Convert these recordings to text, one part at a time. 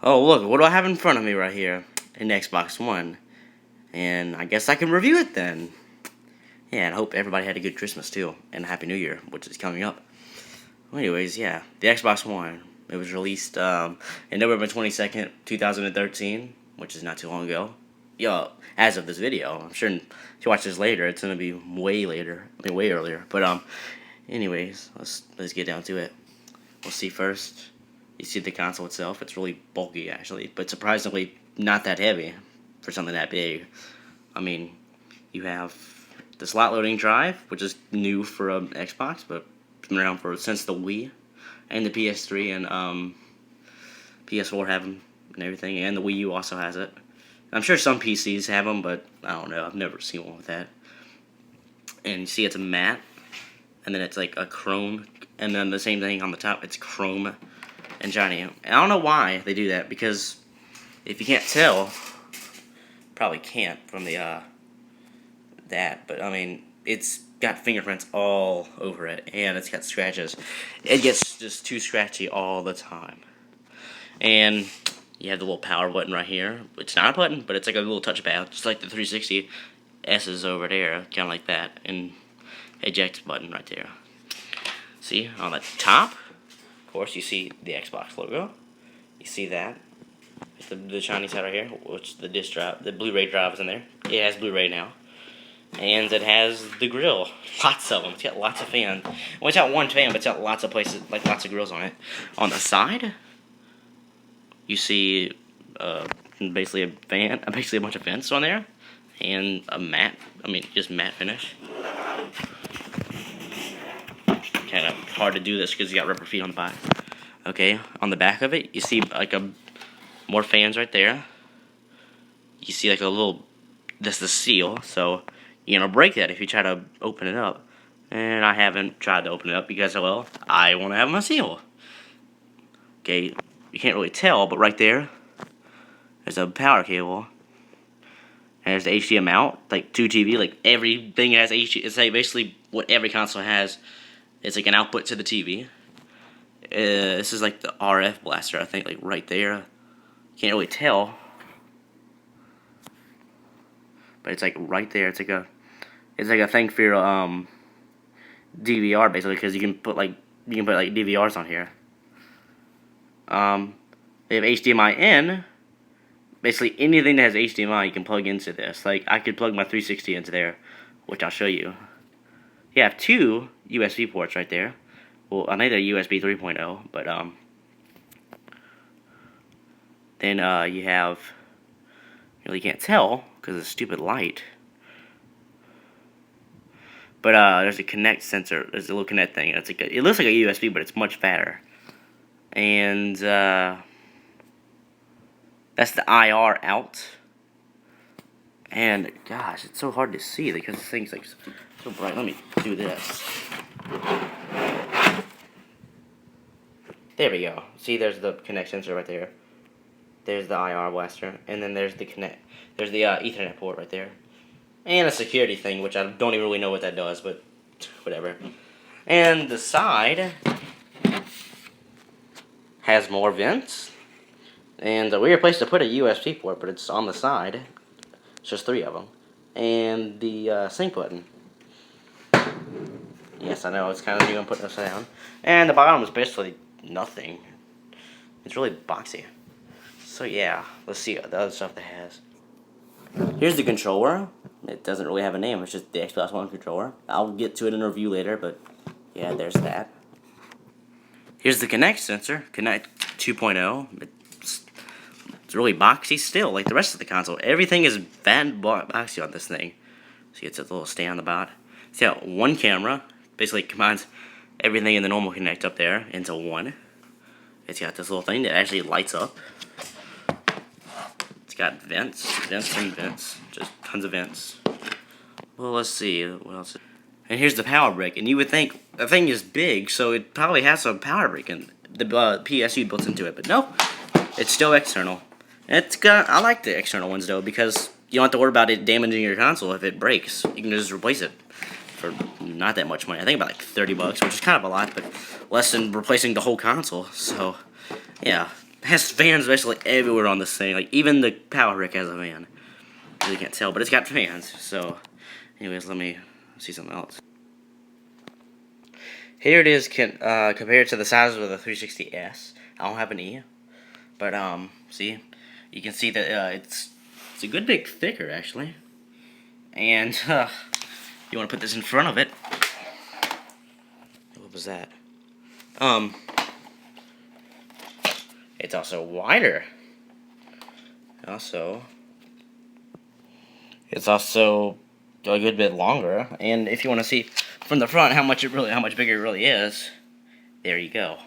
Oh, look, what do I have in front of me right here? An Xbox One. And I guess I can review it then. Yeah, and I hope everybody had a good Christmas too, and a Happy New Year, which is coming up. Well, anyways, yeah, the Xbox One. It was released in November 22nd, 2013, which is not too long ago. Yo, as of this video, I'm sure if you watch this later, it's gonna be way later. I mean, way earlier. But anyways, let's get down to it. We'll see first. You see the console itself. It's really bulky actually, but surprisingly not that heavy for something that big. I mean, you have the slot loading drive, which is new for Xbox, but it's been around since the Wii, and the PS3 and PS4 have them and everything, and the Wii U also has it. I'm sure some PCs have them, but I don't know. I've never seen one with that. And you see, it's a matte, and then it's like a chrome, and then the same thing on the top. It's chrome and shiny. And I don't know why they do that, because if you can't tell, probably can't from the but I mean, it's got fingerprints all over it, and it's got scratches. It gets just too scratchy all the time. And you have the little power button right here. It's not a button, but it's like a little touchpad, just like the 360 S's over there, kind of like that, and eject button right there. See, on the top, of course, you see the Xbox logo. You see that. The shiny side right here, which the disc drive, the Blu-ray drive is in there. It has Blu-ray now. And it has the grill. Lots of them. It's got lots of fans. Well, it's got one fan, but it's got lots of places, like lots of grills on it. On the side, you see basically a fan, basically a bunch of vents on there, and a matte. I mean, just matte finish. Kind of hard to do this because you got rubber feet on the back. Okay, on the back of it, you see like more fans right there. You see like a little. That's the seal, so you're gonna break that if you try to open it up. And I haven't tried to open it up because, well, I want to have my seal. Okay, you can't really tell, but right there, there's a power cable. And there's the HDMI out, like 2 TV, like everything has HDMI. It's like basically what every console has. It's like an output to the TV. This is like the RF blaster, I think, like right there. Can't really tell. But it's like right there. It's like a thing for your DVR basically, because you can put like DVRs on here. They have HDMI in. Basically anything that has HDMI you can plug into this. Like I could plug my 360 into there, which I'll show you. You have 2 USB ports right there. Well, I think they're USB 3.0, but then you have, you really can't tell because of the stupid light. But there's a Kinect sensor. There's a little Kinect thing. It's like it looks like a USB, but it's much fatter. And that's the IR out. And gosh, it's so hard to see because this thing's like so bright. Let me do this. There we go. See, there's the Kinect sensor right there. There's the IR blaster, and then there's the Kinect. There's the Ethernet port right there, and a security thing, which I don't even really know what that does, but whatever. And the side has more vents, and a weird place to put a USB port, but it's on the side. It's just 3 of them, and the sync button. Yes, I know it's kind of new. I'm putting this down, and the bottom is basically nothing. It's really boxy. So yeah, let's see the other stuff that it has. Here's the controller. It doesn't really have a name. It's just the Xbox One controller. I'll get to it in a review later, but yeah, there's that. Here's the Kinect sensor, Kinect 2.0. It's really boxy still, like the rest of the console. Everything is bad boxy on this thing. See, it's a little stand on the bottom. See how one camera basically combines everything in the normal Kinect up there into one. It's got this little thing that actually lights up. It's got vents, just tons of vents. Well, let's see what else. And here's the power brick, and you would think the thing is big, so it probably has some power brick and the PSU built into it, but no, it's still external. And I like the external ones though, because you don't have to worry about it damaging your console if it breaks. You can just replace it for not that much money. I think about like $30, which is kind of a lot, but less than replacing the whole console. So, yeah, has fans basically everywhere on this thing. Like, even the power brick has a fan. You can't tell, but it's got fans. So, anyways, let me see something else. Here it is compared to the size of the 360S. I don't have an E, but see, you can see that it's a good bit thicker actually. And you want to put this in front of it. What was that? It's also wider. It's also a good bit longer. And if you want to see from the front how much bigger it really is, there you go.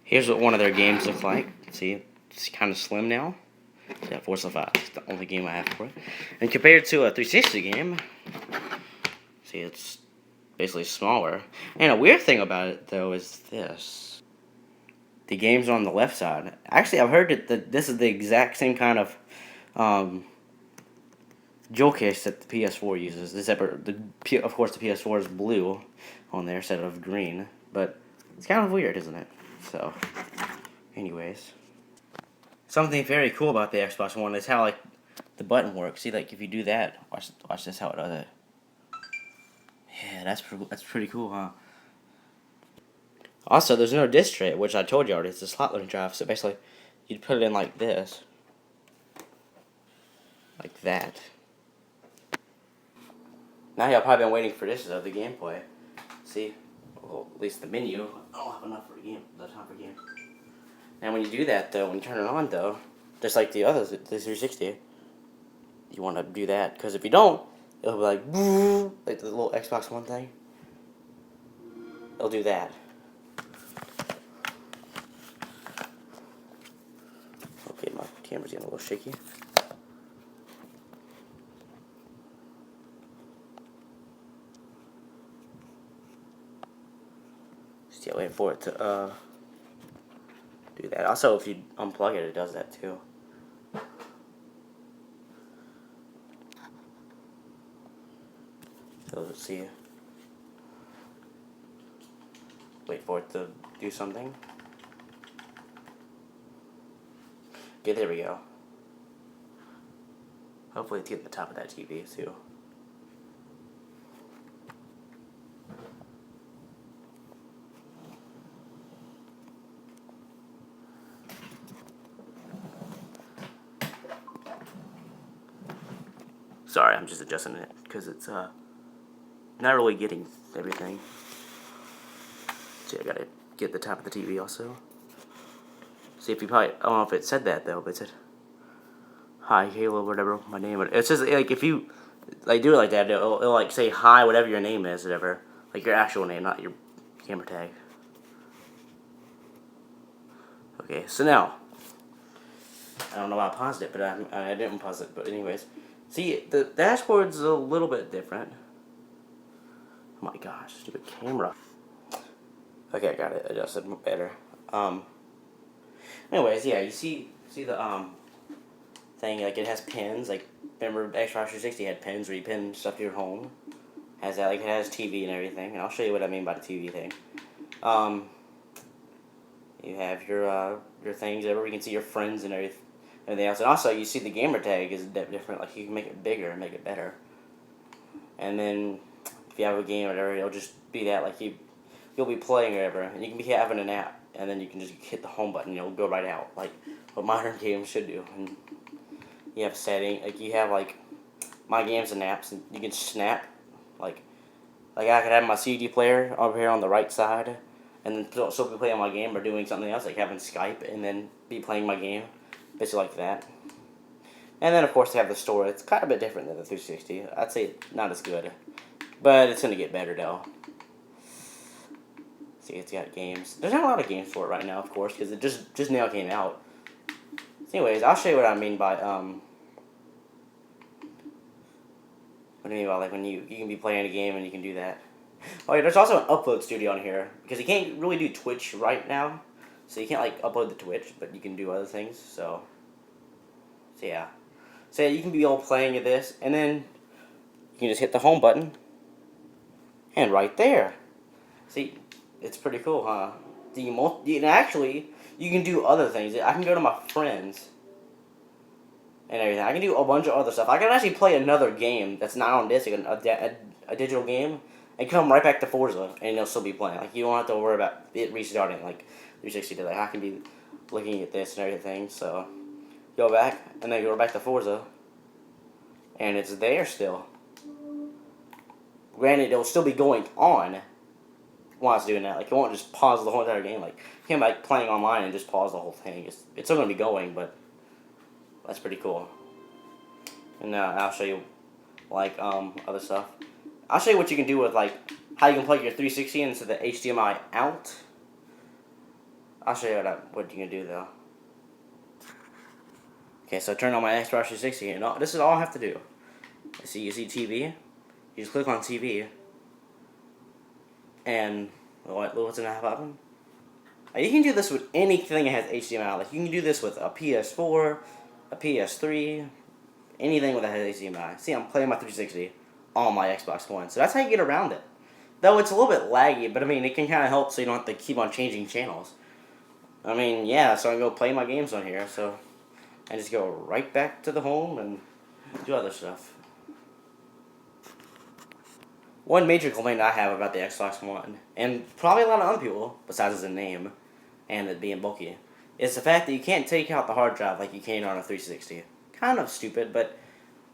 Here's what one of their games looks like. See, it's kind of slim now. Yeah, Forza 5. It's the only game I have for it. And compared to a 360 game, see, it's basically smaller. And a weird thing about it, though, is this. The games are on the left side. Actually, I've heard that this is the exact same kind of jewel case that the PS4 uses. Of course, the PS4 is blue on there instead of green. But it's kind of weird, isn't it? So, anyways. Something very cool about the Xbox One is how, like, the button works. See, like, if you do that, watch this, how it does it. Yeah, that's pretty cool, huh? Also, there's no disc tray, which I told you already. It's a slot loading drive, so basically, you'd put it in like this. Like that. Now y'all probably been waiting for this of the gameplay. See? Well, at least the menu. I don't have enough for the game. The time for game. Now when you do that though, when you turn it on though, just like the others, the 360, you want to do that. Because if you don't, it'll be like, like the little Xbox One thing. It'll do that. Okay, my camera's getting a little shaky. Still waiting for it to do that. Also, if you unplug it, it does that too. So let's see. Wait for it to do something. Okay, there we go. Hopefully it's getting the top of that TV too. Sorry, I'm just adjusting it because it's not really getting everything. See, I gotta get the top of the TV also. See, if you probably, I don't know if it said that though, but it said, "Hi, Halo," whatever my name. It's just like if you like do it like that, it'll like say hi, whatever your name is, whatever, like your actual name, not your camera tag. Okay, so now I don't know why I paused it, but I didn't pause it. But anyways, see, the dashboard's a little bit different. Oh my gosh, stupid camera. Okay, I got it adjusted better. Anyways, yeah, you see the thing, like it has pins, like remember Xbox 360 had pins where you pin stuff to your home. Has that, like it has TV and everything, and I'll show you what I mean by the TV thing. You have your things everywhere. You can see your friends and everything else, and also you see the gamer tag is different. Like you can make it bigger and make it better. And then if you have a game or whatever, it'll just be that like you'll be playing or whatever, and you can be having a nap, and then you can just hit the home button, and it'll go right out, like what modern games should do. And you have setting, like you have like my games and naps, and you can snap, like I could have my CD player over here on the right side, and then still be playing my game or doing something else, like having Skype, and then be playing my game, basically like that. And then of course they have the store. It's kind of a bit different than the 360. I'd say not as good, but it's gonna get better though. See, it's got games. There's not a lot of games for it right now, of course, because it just now came out. So anyways, I'll show you what I mean by what I mean by like when you can be playing a game and you can do that. Oh yeah, there's also an upload studio on here because you can't really do Twitch right now, so you can't like upload the Twitch, but you can do other things. So yeah, so you can be all playing at this, and then you can just hit the home button, and right there, see, it's pretty cool, huh? Actually, you can do other things. I can go to my friends and everything. I can do a bunch of other stuff. I can actually play another game that's not on disc, a digital game, and come right back to Forza, and it'll still be playing. Like, you don't have to worry about it restarting like 360 did. Like, I can be looking at this and everything. So go back, and then go back to Forza, and it's there still. Granted, it'll still be going on while it's doing that. Like, it won't just pause the whole entire game. Like, you can't like playing online and just pause the whole thing. It's still gonna be going, but that's pretty cool. And I'll show you like other stuff. I'll show you what you can do with like how you can plug your 360 into the HDMI out. I'll show you what you can do though. Okay, so turn on my Xbox 360, and this is all I have to do. You see TV. You just click on TV, and what's gonna happen? You can do this with anything that has HDMI. Like, you can do this with a PS4, a PS3, anything that has HDMI. See, I'm playing my 360 on my Xbox One, so that's how you get around it. Though it's a little bit laggy, but I mean, it can kind of help so you don't have to keep on changing channels. I mean, yeah, so I can go play my games on here, so I just go right back to the home and do other stuff. One major complaint I have about the Xbox One, and probably a lot of other people, besides the name and it being bulky, is the fact that you can't take out the hard drive like you can on a 360. Kind of stupid, but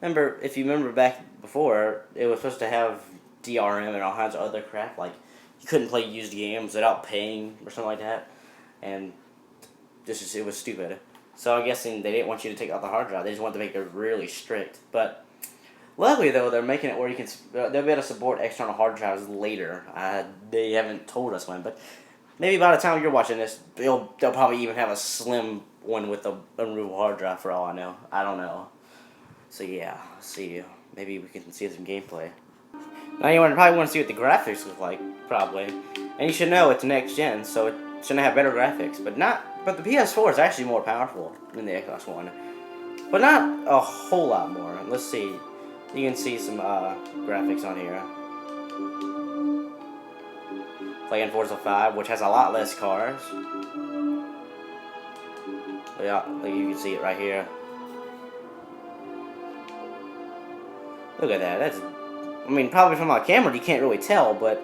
if you remember back before, it was supposed to have DRM and all kinds of other crap, like you couldn't play used games without paying or something like that, and it was stupid. So I'm guessing they didn't want you to take out the hard drive, they just wanted to make it really strict, but luckily, though, they're making it where you can they'll be able to support external hard drives later. They haven't told us when, but maybe by the time you're watching this, they'll probably even have a slim one with a removable hard drive for all I know. I don't know. So yeah, see, maybe we can see some gameplay. Now you probably want to see what the graphics look like, probably, and you should know it's next gen, so it shouldn't have better graphics. But the PS4 is actually more powerful than the Xbox One, but not a whole lot more. Let's see. You can see some graphics on here. Playing Forza 5, which has a lot less cars. Yeah, like you can see it right here. Look at that. I mean, probably from my camera you can't really tell, but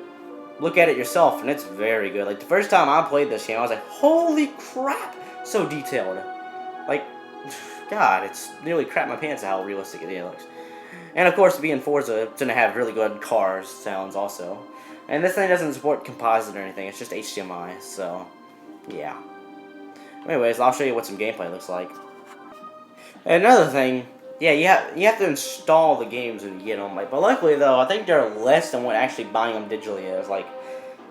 look at it yourself, and it's very good. Like, the first time I played this game, I was like, holy crap, so detailed. Like, God, it's nearly crap my pants how realistic it looks. And of course, being Forza, it's gonna have really good cars sounds also. And this thing doesn't support composite or anything, it's just HDMI, so yeah. Anyways, I'll show you what some gameplay looks like. And another thing, yeah, you have to install the games when you get them. Like, but luckily though, I think they're less than what actually buying them digitally is. Like,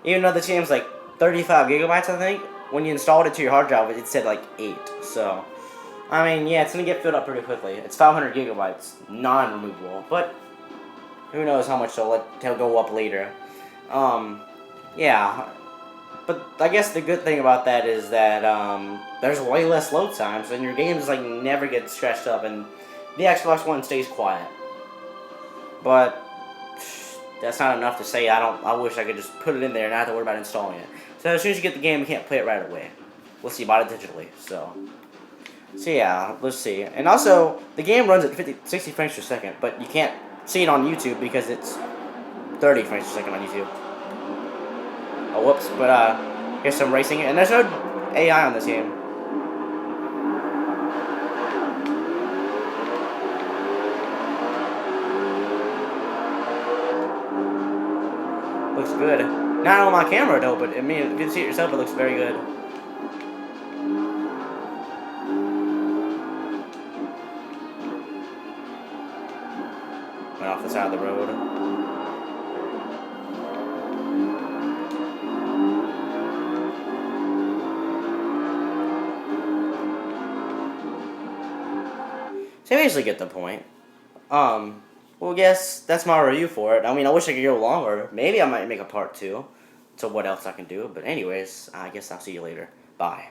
even though the game's like 35 gigabytes, I think, when you installed it to your hard drive, it said like 8. So I mean, yeah, it's going to get filled up pretty quickly. It's 500 gigabytes, non-removable, but who knows how much they'll go up later. Yeah, but I guess the good thing about that is that there's way less load times, and your games like never get stretched up, and the Xbox One stays quiet. But that's not enough to say I wish I could just put it in there and not have to worry about installing it. So as soon as you get the game, you can't play it right away. Let's see, buy it digitally, so yeah, let's see. And also, the game runs at 60 frames per second, but you can't see it on YouTube because it's 30 frames per second on YouTube. Oh, whoops. But, here's some racing. And there's no AI on this game. Looks good. Not on my camera, though, but I mean, if you see it yourself, it looks very good. Went off the side of the road. So you basically get the point. Well, yes, that's my review for it. I mean, I wish I could go longer. Maybe I might make a part 2 to what else I can do. But anyways, I guess I'll see you later. Bye.